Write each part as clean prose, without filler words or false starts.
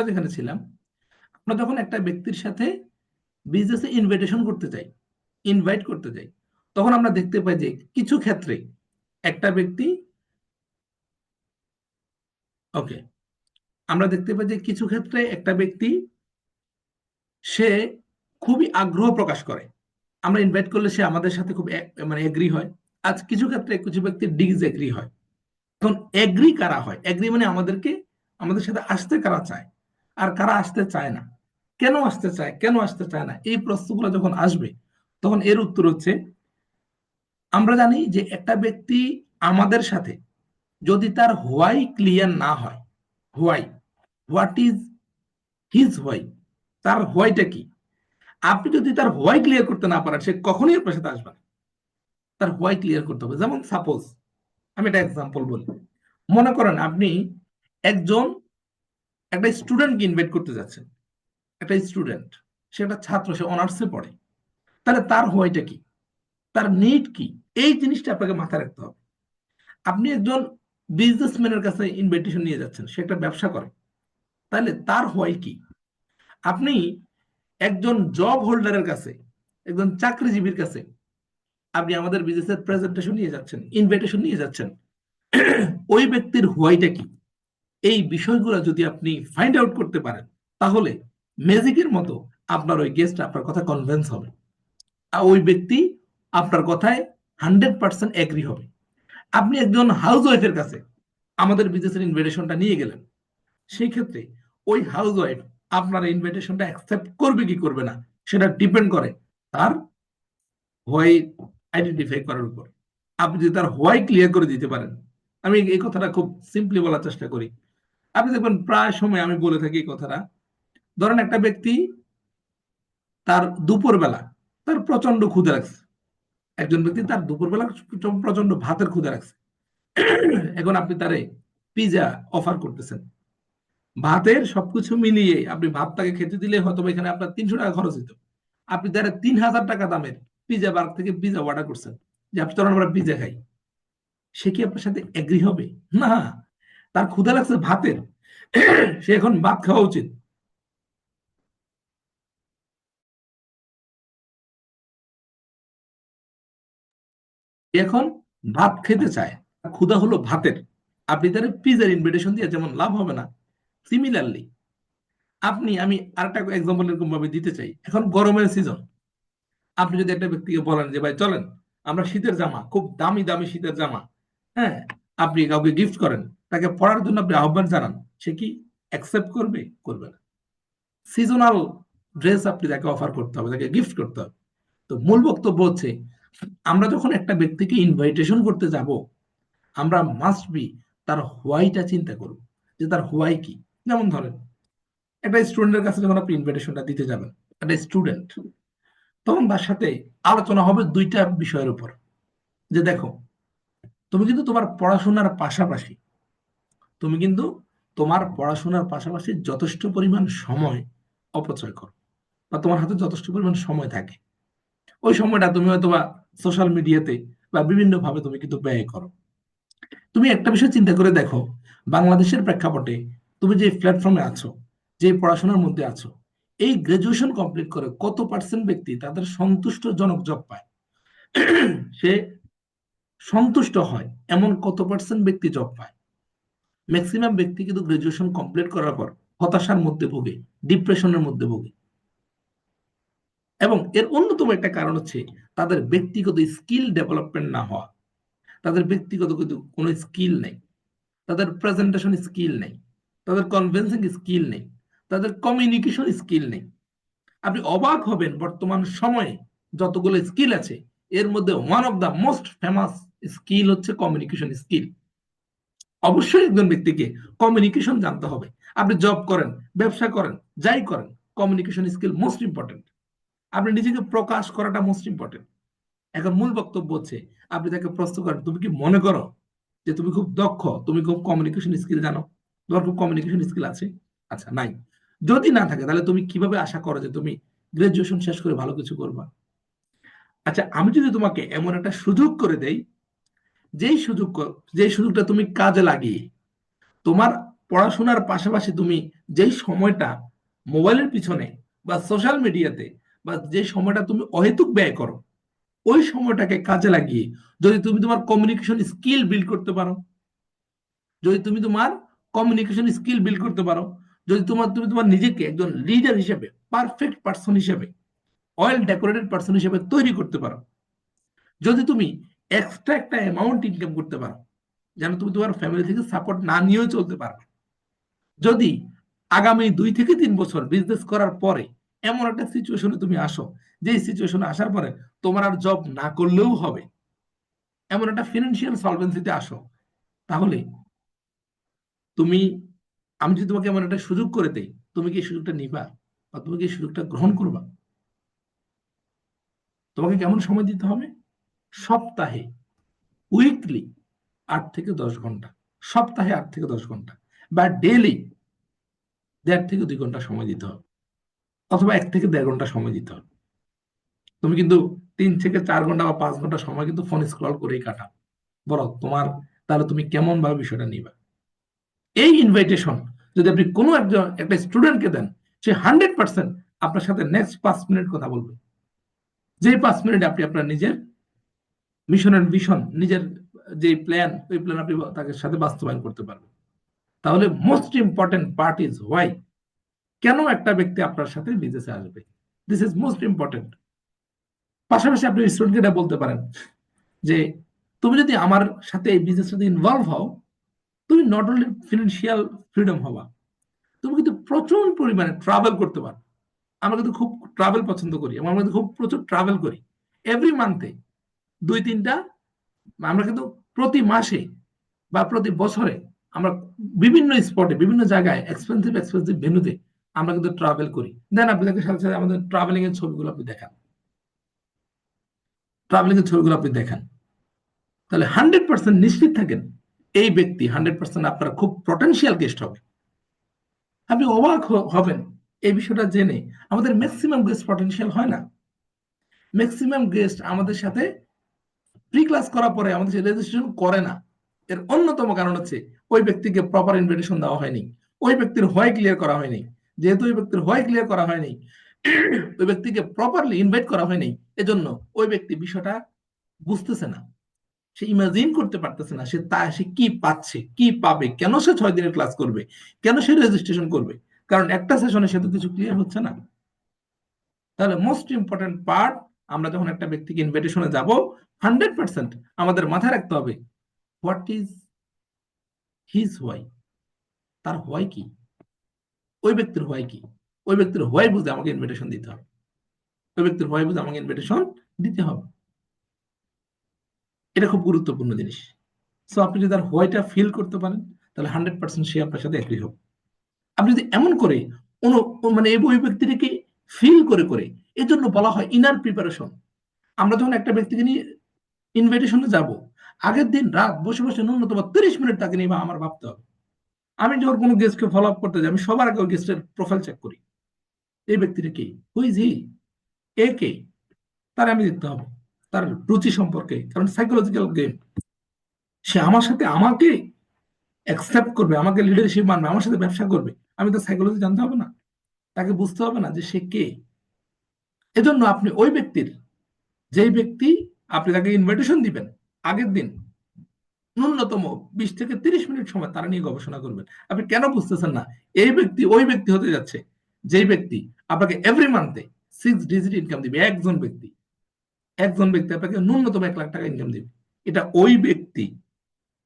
যেখানে ছিলাম, আমরা যখন একটা ব্যক্তির সাথে বিজনেসে ইনভাইটেশন করতে চাই, ইনভাইট করতে চাই, তখন আমরা দেখতে পাই যে কিছু ক্ষেত্রে একটা ব্যক্তি, ওকে, আমরা দেখতে পাই যে কিছু ক্ষেত্রে একটা ব্যক্তি সে খুবই আগ্রহ প্রকাশ করে, আমরা ইনভাইট করলে সে আমাদের সাথে খুব মানে এগ্রি হয়। আজ কিছু ক্ষেত্রে কিছু ব্যক্তি ডিস এগ্রি হয়। এখন এগ্রি কারা হয়? এগ্রি মানে আমাদের সাথে আসতে কারা চায় আর কারা আসতে চায় না, কেন আসতে চায় কেন আসতে চায় না, এই প্রশ্নগুলো যখন আসবে তখন এর উত্তর হচ্ছে, আমরা জানি যে একটা ব্যক্তি আমাদের সাথে যদি তার হোয়াই ক্লিয়ার না হয়, why, what is his why, তার হোয়াইটা কি, আপনি যদি তার হোয়াই ক্লিয়ার করতে না পারেন সে কখনোই আপনার সাথে আসবে না। তার হোয়াই ক্লিয়ার করতে হবে। যেমন সাপোজ আমি একটা এক্সাম্পল বলি, মনে করেন আপনি একজন একটা স্টুডেন্টকে ইনভাইট করতে যাচ্ছেন, একটা স্টুডেন্ট, সে একটা ছাত্র, সে অনার্সে পড়ে, তাহলে তার হোয়াইটা কি, তার নিড কি, এই জিনিসটা আপনাকে মাথায় রাখতে হবে। আপনি একজন বিজনেসম্যানের কাছে ইনভাইটেশন নিয়ে যাচ্ছেন, সে একটা ব্যবসা করে, তাহলে তার হোয়াই কি। আপনি একজন জব হোল্ডারের কাছে, একজন চাকরিজীবীর কাছে আপনি আমাদের বিজনেসের প্রেজেন্টেশন নিয়ে যাচ্ছেন, ইনভাইটেশন নিয়ে যাচ্ছেন, ওই ব্যক্তির হোয়াইটা কি, এই বিষয়গুলো যদি আপনি ফাইন্ড আউট করতে পারেন, তাহলে ম্যাজিকের মতো আপনার ওই গেস্ট আপনার কথা কনভিন্স হবে, আর ওই ব্যক্তি আপনার কথায় 100% এগ্রি হবে। আপনি একজন হাউস ওয়াইফের কাছে আমাদের বিজনেসের ইনভিটেশনটা নিয়ে গেলেন, সেই ক্ষেত্রে ওই হাউস ওয়াইফ আপনার ইনভিটেশনটা অ্যাকসেপ্ট করবে কি করবে না, সেটা ডিপেন্ড করে তার হোয়াই আইডেন্টিফাই করার উপর। আপনি যদি তার হোয়াই ক্লিয়ার করে দিতে পারেন, আমি এই কথাটা খুব সিম্পলি বলার চেষ্টা করি, আপনি দেখবেন প্রায় সময় আমি বলে থাকি এই কথাটা। ধরেন একটা ব্যক্তি তার দুপুরবেলা তার প্রচন্ড ক্ষুধা লাগছে, একজন ব্যক্তি তার দুপুরবেলা প্রচন্ড ভাতের ক্ষুধা লাগছে, এখন আপনি তারে পিজা অফার করতেছেন, ভাতের সবকিছু মিলিয়ে আপনি ভাত তাকে খেতে দিলে হয়তো এখানে আপনার 300 টাকা খরচ হতো, আপনি তারা 3000 টাকা দামের পিজা বার থেকে পিজা অর্ডার করছেন, যে আপনি তখন আমরা পিজা খাই, সে কি আপনার সাথে এগ্রি হবে? না, তার ক্ষুধা লাগছে ভাতের, সে এখন ভাত খাওয়া উচিত। এখন ভাত খেতে চায়, ক্ষুধা হলো ভাতের, আপনি তার পিজার ইনভিটেশন দিয়ে যেমন লাভ হবে না, সিমিলারলি আমি আরেকটা এক্সাম্পল এরকম ভাবে দিতে চাই। এখন গরমের সিজন, আপনি যদি একটা ব্যক্তিকে বলেন যে ভাই চলেন আমরা শীতের জামা, খুব দামি দামি শীতের জামা, হ্যাঁ, আপনি কাউকে গিফট করেন, তাকে পড়ার জন্য আপনি আহ্বান জানান, সে কি অ্যাকসেপ্ট করবে? করবে না। সিজনাল ড্রেস আপনি তাকে অফার করতে হবে, তাকে গিফট করতে হবে। তো মূল বক্তব্য হচ্ছে, আমরা যখন একটা ব্যক্তিকে ইনভাইটেশন করতে যাব, আমরা মাস্ট বি তার হোয়াইটা চিন্তা করব, যে তার হোয়াই কি। যেমন ধরেন একটা স্টুডেন্টের কাছে যখন আপনি ইনভিটেশনটা দিতে যাবেন, একটা স্টুডেন্ট, তখন তার সাথে আলোচনা হবে দুইটা বিষয়ের উপর, যে দেখো, তুমি কিন্তু তোমার পড়াশোনার পাশাপাশি, তুমি কিন্তু তোমার পড়াশোনার পাশাপাশি যথেষ্ট পরিমাণ সময় অপচয় করো, বা তোমার হাতে যথেষ্ট পরিমাণ সময় থাকে, ওই সময়টা তুমি হয়তো বা সোশ্যাল মিডিয়াতে বা বিভিন্ন ভাবে তুমি কিন্তু ব্যয় করো। তুমি একটা বিষয় চিন্তা করে দেখো, বাংলাদেশের প্রেক্ষাপটে তুমি যে প্ল্যাটফর্মে আছো, যে পড়াশোনার মধ্যে আছো, এই গ্রাজুয়েশন কমপ্লিট করে কত পার্সেন্ট ব্যক্তি তাদের সন্তুষ্টজনক জব পায়, সে সন্তুষ্ট হয় এমন কত পার্সেন্ট ব্যক্তি জব পায়? ম্যাক্সিমাম ব্যক্তি কিন্তু গ্রাজুয়েশন কমপ্লিট করার পর হতাশার মধ্যে ভোগে, ডিপ্রেশনের মধ্যে ভোগে। এবং এর অন্যতম একটা কারণ হচ্ছে তাদের ব্যক্তিগত স্কিল ডেভেলপমেন্ট না হওয়া, তাদের ব্যক্তিগত কিন্তু কোনো স্কিল নেই, তাদের প্রেজেন্টেশন স্কিল নেই, তাদের কনভিন্সিং স্কিল নেই, তাদের কমিউনিকেশন স্কিল নেই। আপনি অবাক হবেন বর্তমান সময়ে যতগুলো স্কিল আছে, এর মধ্যে one of the most famous skill হচ্ছে কমিউনিকেশন স্কিল। অবশ্যই একজন ব্যক্তিকে কমিউনিকেশন জানতে হবে। আপনি জব করেন, ব্যবসা করেন, যাই করেন, কমিউনিকেশন স্কিল মোস্ট ইম্পর্টেন্ট। আপনি নিজেকে প্রকাশ করাটা মোস্ট ইম্পর্টেন্ট। এখন মূল বক্তব্য হচ্ছে, আপনি তাকে প্রশ্ন করেন, তুমি কি মনে করো যে তুমি খুব দক্ষ, তুমি খুব কমিউনিকেশন স্কিল জানো, তোমার খুব কমিউনিকেশন স্কিল আছে? আচ্ছা, নাই। যদি না থাকে তাহলে তুমি কিভাবে আশা করো যে তুমি গ্রাজুয়েশন শেষ করে ভালো কিছু করবা? আচ্ছা, আমি যদি তোমাকে এমন একটা সুযোগ করে দেই, যেই সুযোগ, যেই সুযোগটা তুমি কাজে লাগিয়ে তোমার পড়াশোনার পাশাপাশি তুমি যেই সময়টা মোবাইলের পিছনে বা সোশ্যাল মিডিয়াতে বা যে সময়টা তুমি অহেতুক ব্যয় করো, ওই সময়টাকে কাজে লাগিয়ে যদি তুমি তোমার কমিউনিকেশন স্কিল বিল্ড করতে পারো, যদি তুমি তোমার কমিউনিকেশন স্কিল বিল্ড করতে পারো, যদি তুমি তোমার নিজেকে একজন লিডার হিসেবে, পারফেক্ট পার্সন হিসেবে, ওয়েল ডেকোরেটেড পার্সন হিসেবে তৈরি করতে পারো, যদি তুমি এক্সট্রা একটা অ্যামাউন্ট ইনকাম করতে পারো যেন তুমি তোমার ফ্যামিলি থেকে সাপোর্ট না নিয়েও চলতে পারবে, যদি আগামী 2 থেকে 3 বছর বিজনেস করার পরে এমন একটা সিচুয়েশনে তুমি আসো, যে সিচুয়েশনে আসার পরে তোমার আর জব না করলেও হবে, এমন একটা ফিনান্সিয়াল সলভেন্সিতে আসো, তাহলে তুমি, আমি যদি তোমাকে এমন একটা সুযোগ করে দেই, তুমি কি এই সুযোগটা নিবা বা তুমি কি এই সুযোগটা গ্রহণ করবা? তোমাকে কেমন সময় দিতে হবে? সপ্তাহে, উইকলি 8 থেকে 10 ঘন্টা, সপ্তাহে 8 থেকে 10 ঘন্টা, বা ডেলি 1.5 থেকে 2 ঘন্টা সময় দিতে হবে, অথবা 1 থেকে 1.5 ঘন্টা সময় দিতে হবে। তুমি কিন্তু 3 থেকে 4 ঘন্টা বা 5 ঘন্টা সময় কিন্তু ফোন স্ক্রল করেই কাটাও, বলো তোমার, তাহলে তুমি কেমন ভাবে বিষয়টা নিবা? এই ইনভাইটেশন যদি আপনি কোনো একজন একটা স্টুডেন্টকে দেন, সে 100% আপনার সাথে নেক্সট 5 মিনিট কথা বলবে, যে 5 মিনিট আপনি আপনার নিজের মিশনের ভিশন, নিজের যে প্ল্যান, ওই প্ল্যান আপনি তাকে সাথে বাস্তবায়ন করতে পারবেন। তাহলে most important part is why, কেন একটা ব্যক্তি আপনার সাথে বিজনেসে আসবে, দিস ইজ মোস্ট ইম্পর্টেন্ট। পাশাপাশি আপনি স্টুডেন্টকে এটা বলতে পারেন যে তুমি যদি আমার সাথে এই বিজনেসটাতে ইনভলভ হও, তুমি নট অনলি ফিনান্সিয়াল ফ্রিডম হবা, তুমি কিন্তু প্রচুর পরিমাণে ট্রাভেল করতে পারো। আমরা কিন্তু খুব ট্রাভেল পছন্দ করি, আমরা কিন্তু খুব প্রচুর ট্রাভেল করি এভরি মান্থে 2-3টা, আমরা কিন্তু প্রতি মাসে বা প্রতি বছরে আমরা বিভিন্ন স্পটে, বিভিন্ন জায়গায়, এক্সপেন্সিভ এক্সপেন্সিভ ভেন্যুতে আমরা কিন্তু ট্রাভেল করি। দেন আপনাদের সাথে সাথে আমাদের ট্রাভেলিং এর ছবিগুলো আপনি দেখান, ট্রাভেলিং এর ছবিগুলো আপনি দেখান, তাহলে 100% নিশ্চিত থাকেন এই ব্যক্তি 100% আপনার খুব পটেনশিয়াল গেস্ট হবে। আপনি অবাক হবেন এই বিষয়টা জেনে, আমাদের ম্যাক্সিমাম গেস্ট পটেনশিয়াল হয় না। ম্যাক্সিমাম গেস্ট আমাদের সাথে প্রি ক্লাস করার পরে আমাদের সাথে রেজিস্ট্রেশন করে না। এর অন্যতম কারণ হচ্ছে ওই ব্যক্তিকে প্রপার ইনভিটেশন দেওয়া হয়নি, ওই ব্যক্তির হয় ক্লিয়ার করা হয়নি। যেহেতু ওই ব্যক্তির হয় ক্লিয়ার করা হয়নি, ওই ব্যক্তিকে প্রপারলি ইনভাইট করা হয়নি, এজন্য ওই ব্যক্তি বিষয়টা বুঝতেছে না, সে ইমাজিন করতে পারতেছে না সে কি পাচ্ছে, কি পাবে, কেন সে 6 দিনের ক্লাস করবে, কেন সে রেজিস্ট্রেশন করবে, কারণ একটা সেশনে সে তো কিছু ক্লিয়ার হচ্ছে না। তাহলে মোস্ট ইম্পর্টেন্ট পার্ট, আমরা যখন একটা ব্যক্তিকে ইনভিটেশনে যাব, 100% আমাদের মাথায় রাখতে হবে হোয়াট ইজ হিজ হোয়াই, তার হোয়াই কি, ওই ব্যক্তির হোয়াই কি, ওই ব্যক্তির হোয়াই বুঝে আমাকে ইনভিটেশন দিতে হবে, ওই ব্যক্তির হোয়াই বুঝে আমাকে ইনভিটেশন দিতে হবে। এটা খুব গুরুত্বপূর্ণ জিনিস। সো আপনি যদি তার হোয়াইটা ফিল করতে পারেন, তাহলে 100% সে আপনার সাথে এগ্রি হবে। আপনি যদি এমন করে মানে ওই ব্যক্তিটাকে ফিল করে করে, এজন্য বলা হয় ইনার প্রিপারেশন। আমরা যখন একটা ব্যক্তিকে নিয়ে ইনভিটেশনে যাব, আগের দিন রাত বসে বসে ন্যূনতম 30 মিনিট তাকে নিয়ে আমার ভাবতে হবে। আমি যখন কোনো গেস্টকে ফলো আপ করতে যাই, আমি সবার আগে ওই গেস্টের প্রোফাইল চেক করি, এই ব্যক্তিটা কে, হু ইজ হি, এ কে, তার আমি দেখতে হবে, তার রুচি সম্পর্কে, কারণ সাইকোলজিক্যাল গেম, সে আমার সাথে আমাকে অ্যাকসেপ্ট করবে, আমাকে লিডারশিপ মানবে, আমার সাথে ব্যবসা করবে, আমি তো সাইকোলজি জানতে হবে না, তাকে বুঝতে হবে না যে সে কে। এজন্য আপনি ওই ব্যক্তির, যেই ব্যক্তি আপনি তাকে ইনভাইটেশন দিবেন, আগের দিন ন্যূনতম 20 থেকে 30 মিনিট সময় তারা নিয়ে গবেষণা করবেন। আপনি কেন বুঝতেছেন না? এই ব্যক্তি ওই ব্যক্তি হতে যাচ্ছে যেই ব্যক্তি আপনাকে এভরি মান্থে 6 ডিজিট ইনকাম দিবে, একজন ব্যক্তি, একজন ব্যক্তি আপনাকে ন্যূনতম 1 লাখ টাকা ইনকাম দিবে, এটা ওই ব্যক্তি।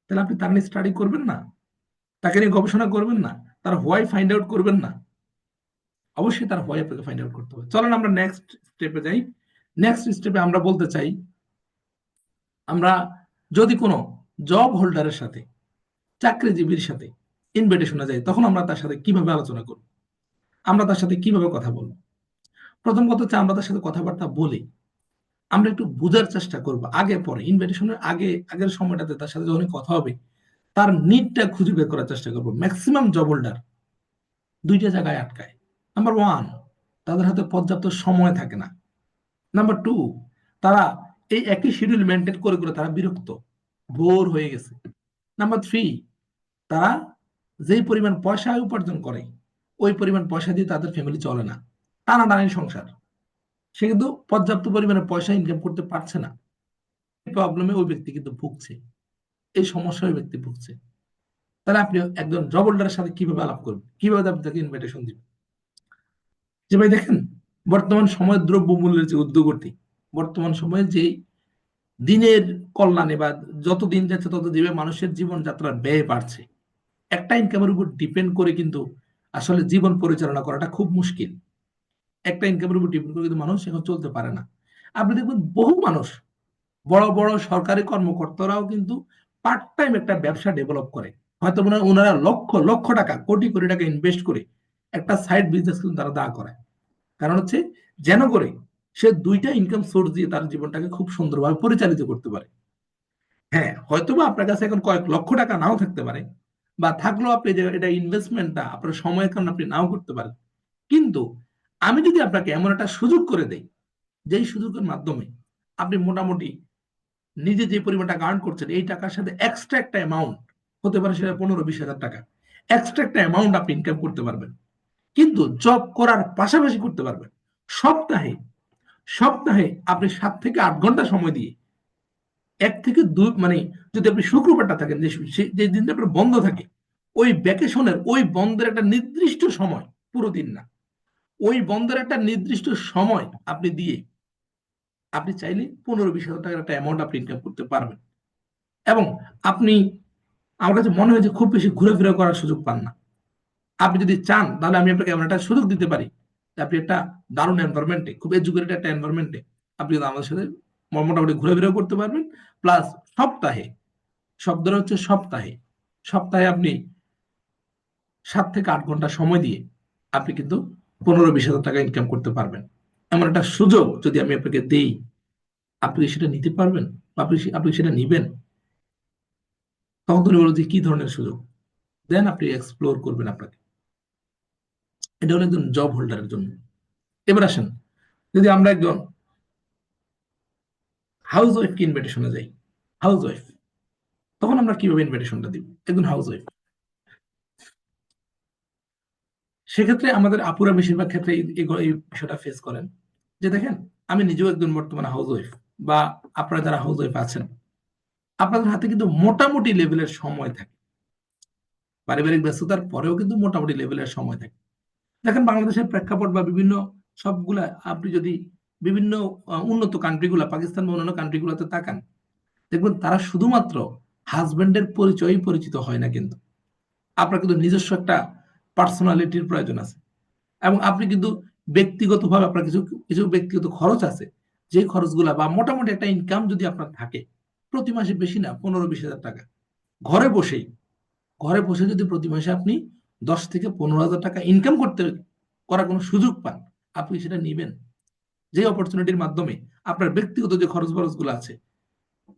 তাহলে আপনি তার নিয়ে স্টাডি করবেন না? তাকে নিয়ে গবেষণা করবেন না? তার হোয়াই ফাইন্ড আউট করবেন না? অবশ্যই তার হোয়াই আপনাকে ফাইন্ড আউট করতে হবে। চলেন আমরা নেক্সট স্টেপে যাই। নেক্সট স্টেপে আমরা বলতে চাই, আমরা যদি কোনো জব হোল্ডারের সাথে, চাকরিজীবীর সাথে ইনভিটেশনে যাই, তখন আমরা তার সাথে কিভাবে আলোচনা করব, আমরা তার সাথে কিভাবে কথা বলবো? প্রথম কথা হচ্ছে আমরা তার সাথে কথাবার্তা বলি, আমরা একটু বোঝার চেষ্টা করব আগে পরে, ইনভিটেশনের আগে, আগের সময়টাতে তার সাথে যখন কথা হবে, তার নিডটা খুঁজে বের করার চেষ্টা করব। ম্যাক্সিমাম জব হোল্ডার 2টা জায়গায় আটকায়। নাম্বার 1, তাদের হাতে পর্যাপ্ত সময় থাকে না। নাম্বার 2, তারা এই একই শিডিউল মেনটেন করে করে তারা বিরক্ত, বোর হয়ে গেছে। নাম্বার 3, তারা যেই পরিমাণ পয়সা উপার্জন করে ওই পরিমাণ পয়সা দিয়ে তাদের ফ্যামিলি চলে না, টানাটানির সংসার। সে কিন্তু পর্যাপ্ত পরিমাণে পয়সা ইনকাম করতে পারছে না। প্রবলেমে ওই ব্যক্তি কিন্তু ভুগছে, এই সমস্যায় ওই ব্যক্তি ভুগছে। তাহলে আপনি একজন জব হোল্ডারের সাথে কিভাবে আলাপ করবেন, কিভাবে আপনি তাকে ইনভাইটেশন দিবেন? যে ভাই দেখেন, বর্তমান সময়ের দ্রব্য মূল্যের যে ঊর্ধ্বগতি, বর্তমান সময়ে যে দিনের কল্যাণে বা যত দিন যাচ্ছে তত দিনে মানুষের জীবনযাত্রার ব্যয় বাড়ছে, একটা ইনকামের উপর ডিপেন্ড করে কিন্তু আসলে জীবন পরিচালনা করাটা খুব মুশকিল। একটা ইনকামের উপর ডিপেন্ড করে কিন্তু মানুষ এখন চলতে পারে না। আপনি দেখবেন বহু মানুষ, বড় বড় সরকারি কর্মকর্তারাও কিন্তু পার্ট টাইম একটা ব্যবসা ডেভেলপ করে। হয়তো ওনারা লক্ষ লক্ষ টাকা, কোটি কোটি টাকা ইনভেস্ট করে একটা সাইড বিজনেস কিন্তু তারা দাঁড় করায়। কারণ হচ্ছে যেন করে সে দুইটা ইনকাম সোর্স দিয়ে তার জীবনটাকে খুব সুন্দরভাবে পরিচালিত করতে পারে। হ্যাঁ, হয়তোবা আপনার কাছে এখন কয়েক লক্ষ টাকা নাও থাকতে পারে, বা থাকলেও আপনি যে এটা ইনভেস্টমেন্টটা আপনার সময়ের কারণে আপনি নাও করতে পারেন। কিন্তু আমি যদি আপনাকে এমন একটা সুযোগ করে দেই, যেই সুযোগের মাধ্যমে আপনি মোটামুটি নিজে যে পরিমাণ টাকা আর্ন করছেন এই টাকার সাথে এক্সট্রা একটা অ্যামাউন্ট, হতে পারে সেটা 15-20 হাজার টাকা, এক্সট্রা একটা অ্যামাউন্ট আপনি ইনকাম করতে পারবেন, কিন্তু জব করার পাশাপাশি করতে পারবেন। সপ্তাহে সপ্তাহে আপনি 7 থেকে 8 ঘন্টা সময় দিয়ে, 1 থেকে 2 মানে যদি আপনি শুক্রবারটা থাকেন, যে দিনটা আপনার বন্ধ থাকে, ওই ভ্যাকেশনের ওই বন্ধের একটা নির্দিষ্ট সময়, পুরো দিন না, ওই বন্ধের একটা নির্দিষ্ট সময় আপনি দিয়ে আপনি চাইলে 15-20 হাজার টাকার একটা অ্যামাউন্ট আপনি ইনকাম করতে পারবেন। এবং আপনি, আমার কাছে মনে হয় যে খুব বেশি ঘুরেফেরা করার সুযোগ পান না। আপনি যদি চান তাহলে আমি আপনাকে এমন একটা সুযোগ দিতে পারি যে আপনি একটা দারুণ এনভায়রনমেন্টে, খুব এডুকেটেড একটা এনভায়রনমেন্টে আপনি কিন্তু আমাদের সাথে মোটামুটি ঘুরেফেরাও করতে পারবেন। প্লাস সপ্তাহে, শব্দটা হচ্ছে সপ্তাহে, সপ্তাহে আপনি 7 থেকে 8 ঘন্টা সময় দিয়ে আপনি কিন্তু 15-20 হাজার টাকা ইনকাম করতে পারবেন। এমন একটা সুযোগ যদি আমি আপনাকে দেই, আপনি কি সেটা নিতে পারবেন? আপনি সেটা নিবেন? তখন তুমি বলো যে কি ধরনের সুযোগ, দেন আপনি এক্সপ্লোর করবেন আপনাকে। এটা হলো একজন জব হোল্ডারের জন্য। এবার আসেন, যদি আমরা একজন হাউস ওয়াইফকে ইনভিটেশনে যাই, হাউস ওয়াইফ, তখন আমরা কিভাবে ইনভিটেশনটা দিব একজন হাউস ওয়াইফ? সেক্ষেত্রে আমাদের আপুরা বেশিরভাগ ক্ষেত্রে এই বিষয়টা ফেস করেন, যে দেখেন, আমি নিজেও একজন বর্তমানে হাউস ওয়াইফ, বা আপনারা যারা হাউস ওয়াইফ আছেন, আপনাদের হাতে কিন্তু মোটামুটি লেভেলের সময় থাকে, পারিবারিক ব্যস্ততার পরেও কিন্তু মোটামুটি লেভেলের সময় থাকে। দেখেন বাংলাদেশের প্রেক্ষাপট বা বিভিন্ন সবগুলা, আপনি যদি বিভিন্ন উন্নত কান্ট্রিগুলা, পাকিস্তান বা অন্যান্য কান্ট্রিগুলোতে তাকান, দেখবেন তারা শুধুমাত্র হাজবেন্ডের পরিচয়ই পরিচিত হয় না, কিন্তু আপনার কিন্তু নিজস্ব একটা পার্সোনালিটির প্রয়োজন আছে। এবং আপনি কিন্তু ব্যক্তিগতভাবে আপনার কিছু কিছু ব্যক্তিগত খরচ আছে, যে খরচগুলা বা মোটামুটি একটা ইনকাম যদি আপনার থাকে প্রতি মাসে, বেশি না 15-20 হাজার টাকা, ঘরে বসেই, ঘরে বসে যদি প্রতি মাসে আপনি 10 থেকে 15 হাজার টাকা ইনকাম করার কোনো সুযোগ পান, আপনি সেটা নিবেন? যে অপরচুনিটির মাধ্যমে আপনার ব্যক্তিগত যে খরচ বরচগুলো আছে,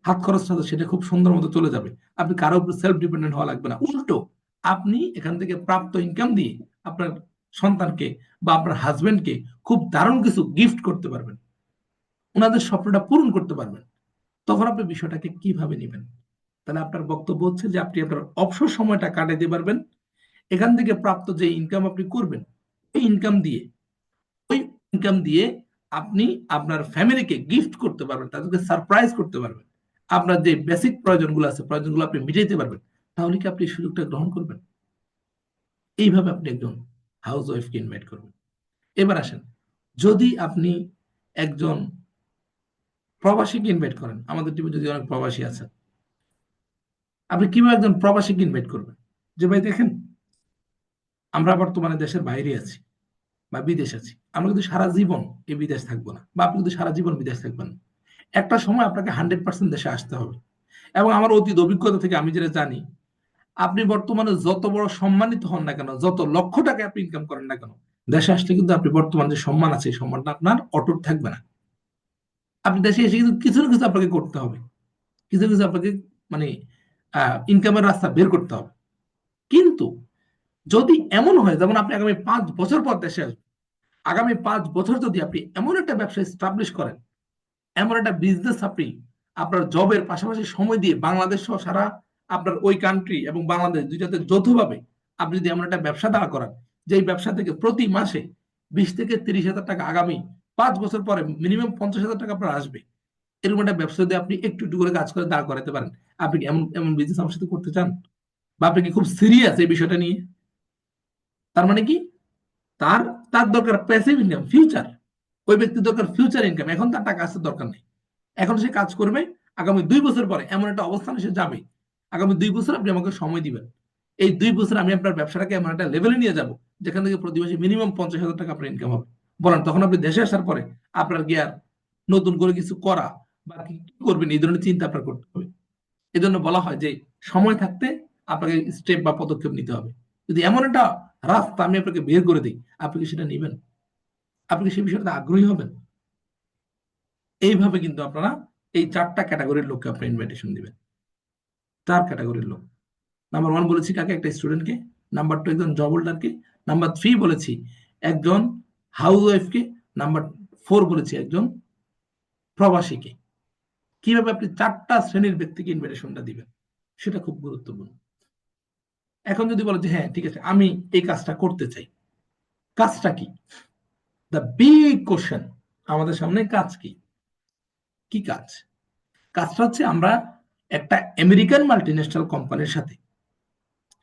হাত খরচটা তো সেটা খুব সুন্দর মতো চলে যাবে, আপনি কারোর উপর সেলফ ডিপেন্ডেন্ট হওয়া লাগবে না, উল্টো আপনি এখান থেকে প্রাপ্ত ইনকাম দিয়ে আপনার সন্তানকে বা আপনার হাজবেন্ডকে খুব দারুণ কিছু গিফট করতে পারবেন, ওনাদের স্বপ্নটা পূরণ করতে পারবেন। তখন আপনি বিষয়টাকে কিভাবে নেবেন? তাহলে আপনার বক্তব্য হচ্ছে যে আপনি আপনার অবসর সময়টা কাটাতে পারবেন, এখান থেকে প্রাপ্ত যে ইনকাম আপনি করবেন, এই ইনকাম দিয়ে, ওই ইনকাম দিয়ে আপনি আপনার ফ্যামিলিকে গিফট করতে পারবেন, তাদেরকে সারপ্রাইজ করতে পারবেন, আপনার যে বেসিক প্রয়োজনগুলো আছে প্রয়োজনগুলো আপনি মিটাইতে পারবেন। তাহলে কি আপনি এই সুযোগটা গ্রহণ করবেন? এইভাবে আপনি একজন হাউস ওয়াইফকে ইনভাইট করবেন। এবার আসেন, যদি আপনি একজন প্রবাসীকে ইনভাইট করেন, আমাদের টিমে যদি অনেক প্রবাসী আছেন, আপনি কিভাবে একজন প্রবাসীকে ইনভাইট করবেন? যে ভাই দেখেন, আমরা বর্তমানে দেশের বাইরে আছি বা বিদেশ আছি, আমরা কিন্তু সারা জীবন এই বিদেশ থাকবো না, বা আপনি কিন্তু সারা জীবন বিদেশ থাকবেন না। একটা সময় আপনাকে 100% দেশে আসতে হবে। এবং আমার অতীত অভিজ্ঞতা থেকে আমি যেটা জানি, আপনি বর্তমানে যত বড় সম্মানিত হন না কেন, যত লক্ষ টাকা আপনি ইনকাম করেন না কেন, দেশে আসলে কিন্তু আপনি বর্তমান যে সম্মান আছে এই সম্মানটা আপনার অটুট থাকবে না। আপনি দেশে এসে কিন্তু কিছু না কিছু আপনাকে করতে হবে, কিছু না কিছু আপনাকে মানে ইনকামের রাস্তা বের করতে হবে। কিন্তু যদি এমন হয় যেমন আপনি আগামী 5 বছর পর দেশে আসবেন, আগামী 5 বছর যদি আপনি এমন একটা ব্যবসা স্টাবলিশ করেন, এমন একটা বিজনেস আপনি আপনার জবের পাশাপাশি সময় দিয়ে বাংলাদেশ সহ সারা আপনার ওই কান্ট্রি এবং বাংলাদেশ দুইটাতে যৌথভাবে আপনি যদি এমন একটা ব্যবসা দাঁড়া করান, যে এই ব্যবসা থেকে প্রতি মাসে 20 থেকে 30 হাজার টাকা আগামী 5 বছর পরে মিনিমাম 50 হাজার টাকা আপনার আসবে, এরকম একটা ব্যবসা যদি আপনি একটু একটু করে কাজ করে দাঁড় করাতে পারেন, আপনি কি এমন এমন বিজনেস আমার সাথে করতে চান? বা আপনি কি খুব সিরিয়াস এই বিষয়টা নিয়ে? তার মানে কি, তার তার দরকার প্যাসিভ ইনকাম, ফিউচার। ওই ব্যক্তির দরকার ফিউচার ইনকাম, এখন তার টাকা আসতে দরকার নেই। এখন সে কাজ করবে, আগামী 2 বছর পরে এমন একটা অবস্থানে সে যাবে, আগামী 2 বছর আপনি আমাকে সময় দিবেন, এই 2 বছর আমি আপনার ব্যবসাটাকে এমন একটা লেভেলে নিয়ে যাব যেখান থেকে প্রতি মাসে মিনিমাম 50 হাজার টাকা আপনার ইনকাম হবে। বলেন, তখন আপনি দেশে আসার পরে আপনার কি আর নতুন করে কিছু করা বা কি কি করবেন এই ধরনের চিন্তা আপনার করতে হবে। এই জন্য বলা হয় যে সময় থাকতে আপনাকে স্টেপ বা পদক্ষেপ নিতে হবে। যদি এমন একটা রাস্তা আমি আপনাকে বের করে দিই, আপনি কি সেটা নেবেন? আপনি কি সেই বিষয়টাতে আগ্রহী হবেন? এইভাবে কিন্তু আপনারা এই 4টা ক্যাটাগরির লোককে আপনি ইনভাইটেশন দিবেন। 4 ক্যাটাগরির লোক। নাম্বার 1 বলেছি কাকে? একটা স্টুডেন্টকে। নাম্বার 2 একজন জব হোল্ডারকে। নাম্বার 3 বলেছি একজন হাউস ওয়াইফকে। নাম্বার 4 বলেছি একজন প্রবাসীকে। কিভাবে আপনি 4টা শ্রেণীর ব্যক্তিকে ইনভাইটেশনটা দিবেন সেটা খুব গুরুত্বপূর্ণ। এখন যদি বলো যে হ্যাঁ ঠিক আছে আমি এই কাজটা করতে চাই, কাজটা কি? দ্য বিগ কোশ্চেন আমাদের সামনে, কাজ কি? কি কাজ? কাজটা হচ্ছে আমরা একটা আমেরিকান মাল্টিন্যাশনাল কোম্পানির সাথে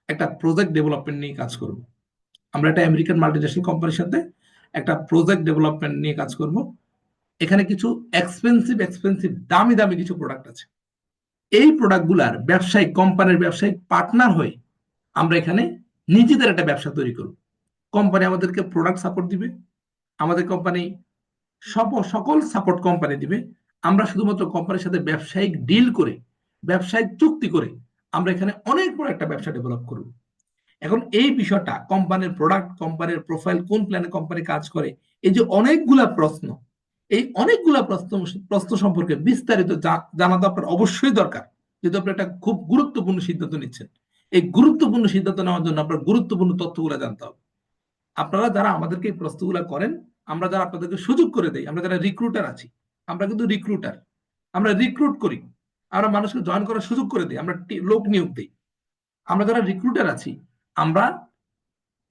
একটা প্রজেক্ট ডেভেলপমেন্ট নিয়ে কাজ করব। আমরা একটা আমেরিকান মাল্টিন্যাশনাল কোম্পানির সাথে একটা প্রজেক্ট ডেভেলপমেন্ট নিয়ে কাজ করব। এখানে কিছু এক্সপেন্সিভ দামি দামি কিছু প্রোডাক্ট আছে। এই প্রোডাক্টগুলার ব্যবসায়িক কোম্পানির ব্যবসায়িক পার্টনার হয়ে আমরা এখানে নিজেদের একটা ব্যবসা তৈরি করব। কোম্পানি আমাদেরকে প্রোডাক্ট সাপোর্ট দিবে, আমাদের কোম্পানি সকল সাপোর্ট কোম্পানি দিবে। আমরা শুধুমাত্র কোম্পানির সাথে ব্যবসায়িক ডিল করে, ব্যবসায়িক চুক্তি করে আমরা এখানে অনেক বড় একটা ব্যবসা ডেভেলপ করব। এখন এই বিষয়টা কোম্পানির প্রোডাক্ট, কোম্পানির প্রোফাইল, কোন প্ল্যানে কোম্পানি কাজ করে, এই যে অনেকগুলা প্রশ্ন, এই অনেকগুলা প্রশ্ন সম্পর্কে বিস্তারিত জানা তো আপনার অবশ্যই দরকার, যেহেতু আপনি একটা খুব গুরুত্বপূর্ণ সিদ্ধান্ত নিচ্ছেন। এই গুরুত্বপূর্ণ সিদ্ধান্ত নেওয়ার জন্য আপনার গুরুত্বপূর্ণ তথ্যগুলো জানতে হবে। আপনারা যারা আমাদেরকে এই প্রশ্নগুলো করেন, আমরা যারা আপনাদেরকে সুযোগ করে দেই, আমরা যারা রিক্রুটার আছি, আমরা কিন্তু রিক্রুটার, আমরা রিক্রুট করি, আমরা মানুষকে জয়েন করার সুযোগ করে দিই, আমরা লোক নিয়োগ দিই। আমরা যারা রিক্রুটার আছি, আমরা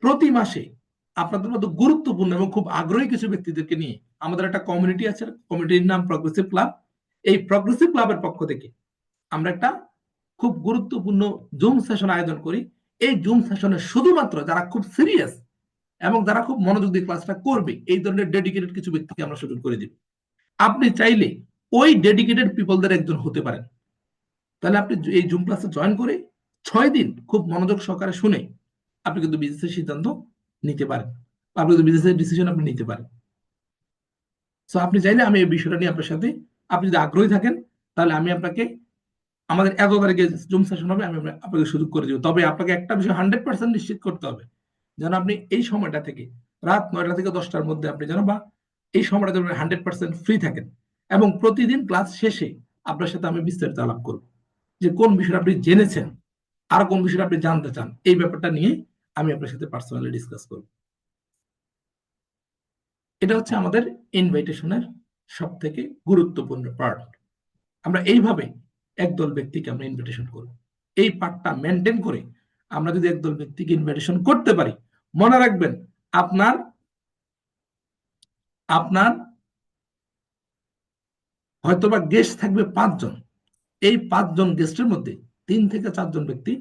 প্রতি মাসে আপনাদের মতো গুরুত্বপূর্ণ এবং খুব আগ্রহী কিছু ব্যক্তিদেরকে নিয়ে আমাদের একটা কমিউনিটি আছে, কমিউনিটির নাম প্রগ্রেসিভ ক্লাব। এই প্রগ্রেসিভ ক্লাবের পক্ষ থেকে আমরা একটা খুব গুরুত্বপূর্ণ জুম সেশন আয়োজন করি। এই জুম সেশনে শুধুমাত্র যারা খুব সিরিয়াস এবং যারা খুব মনোযোগ দিয়ে ক্লাসটা করবে, এই ধরনের ডেডিকেটেড কিছু ব্যক্তিকে আমরা সুযোগ করে দিব। আপনি চাইলে ওই ডেডিকেটেড পিপলদের একজন হতে পারেন। তাহলে আপনি এই জুম ক্লাসে জয়েন করে 6 দিন খুব মনোযোগ সহকারে শুনে আপনি কিন্তু বিজনেসের সিদ্ধান্ত নিতে পারেন, আপনি কিন্তু বিজনেসের ডিসিশন আপনি নিতে পারেন। সো আপনি চাইলে আমি এই বিষয়টা নিয়ে আপনার সাথে, আপনি যদি আগ্রহী থাকেন, তাহলে আমি আপনাকে আমাদের 11 তারিখে জুম সেশন হবে, আমি আপনাকে সুযোগ করে দিব। তবে আপনাকে একটা বিষয় 100% নিশ্চিত করতে হবে, যেন আপনি এই সময়টা থেকে রাত 9টা থেকে 10টার মধ্যে আপনি যেন, বা এই সময়টা যেন 100% ফ্রি থাকেন। এবং প্রতিদিন ক্লাস শেষে আপনার সাথে আমি বিস্তারিত আলাপ করব, যে কোন বিষয়টা আপনি জেনেছেন আর কোন বিষয়টা আপনি জানতে চান, এই ব্যাপারটা নিয়ে আমি আপনার সাথে পার্সোনালি ডিসকাস করব। এটা হচ্ছে আমাদের ইনভাইটেশনের সব থেকে গুরুত্বপূর্ণ পার্ট। আমরা এইভাবে একদল ব্যক্তিকে আমরা ইনভিটেশন করব। এই পার্টটা মেনটেন করে আমরা যদি একদল ব্যক্তিকে ইনভিটেশন করতে পারি, মনে রাখবেন আপনার আপনার হয়তোবা গেস্ট থাকবে 5 জন। এই 5 জন গেস্টের মধ্যে 3 থেকে 4 জন ব্যক্তি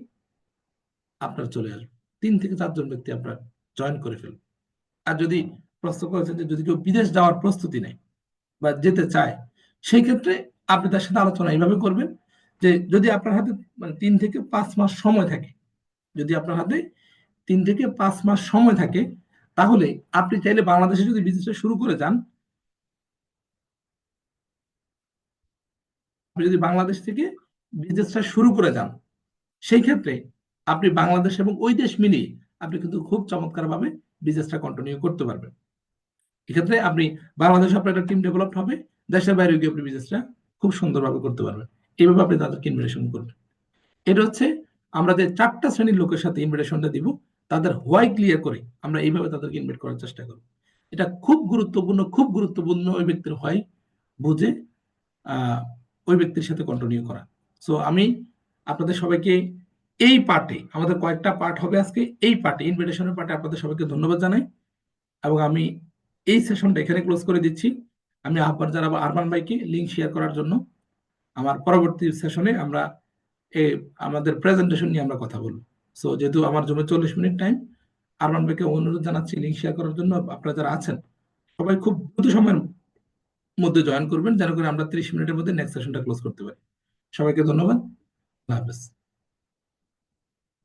আপনার চলে আসবে, 3 থেকে 4 জন ব্যক্তি আপনার জয়েন করে ফেলবে। আর যদি প্রশ্ন করেছেন যে যদি কেউ বিদেশ যাওয়ার প্রস্তুতি নেয় বা যেতে চায়, সেই ক্ষেত্রে আপনি তার সাথে আলোচনা এইভাবে করবেন যে যদি আপনার হাতে মানে 3 থেকে 5 মাস সময় থাকে, যদি আপনার হাতে 3 থেকে 5 মাস সময় থাকে, তাহলে আপনি চাইলে বাংলাদেশে যদি বিজনেসটা শুরু করে যান, আপনি যদি বাংলাদেশ থেকে বিজনেসটা শুরু করে যান, সেই ক্ষেত্রে আপনি বাংলাদেশ এবং ওই দেশ মিলিয়ে আপনি কিন্তু খুব চমৎকার ভাবে বিজনেসটা কন্টিনিউ করতে পারবেন। এক্ষেত্রে আপনি বাংলাদেশে আপনার একটা টিম ডেভেলপ হবে, দেশের বাইরে গিয়ে আপনি বিজনেসটা খুব সুন্দরভাবে করতে পারবেন। এইভাবে আপনি তাদেরকে ইনভিটেশন করবেন। এটা হচ্ছে আমরা যে 4টা শ্রেণীর লোকের সাথে ইনভিটেশনটা দিব, তাদের হোয়াই ক্লিয়ার করে আমরা এইভাবে তাদেরকে ইনভাইট করার চেষ্টা করব। এটা খুব গুরুত্বপূর্ণ, খুব গুরুত্বপূর্ণ ওই ব্যক্তির হোয়াই বুঝে ওই ব্যক্তির সাথে কন্টিনিউ করা। সো আমি আপনাদের সবাইকে এই পার্টে আমাদের কয়েকটা পার্ট হবে আজকে, এই পার্টে ইনভিটেশনের পার্টে আপনাদের সবাইকে ধন্যবাদ জানাই এবং আমি এই সেশনটা এখানে ক্লোজ করে দিচ্ছি। আমি আহ্বান জানাবো আরমান ভাইকে লিঙ্ক শেয়ার করার জন্য। আমার পরবর্তী সেশনে আমরা আমাদের প্রেজেন্টেশন নিয়ে আমরা কথা বলবো। সো যেহেতু আমার জন্য 40 মিনিট টাইম, আরমান ভাইকে অনুরোধ জানাচ্ছি লিঙ্ক শেয়ার করার জন্য। আপনারা যারা আছেন সবাই খুব দ্রুত সময়ের মধ্যে জয়েন করবেন, যেন করে আমরা 30 মিনিটের মধ্যে নেক্সট সেশনটা ক্লোজ করতে পারি। সবাইকে ধন্যবাদ। আল্লাহ হাফেজ।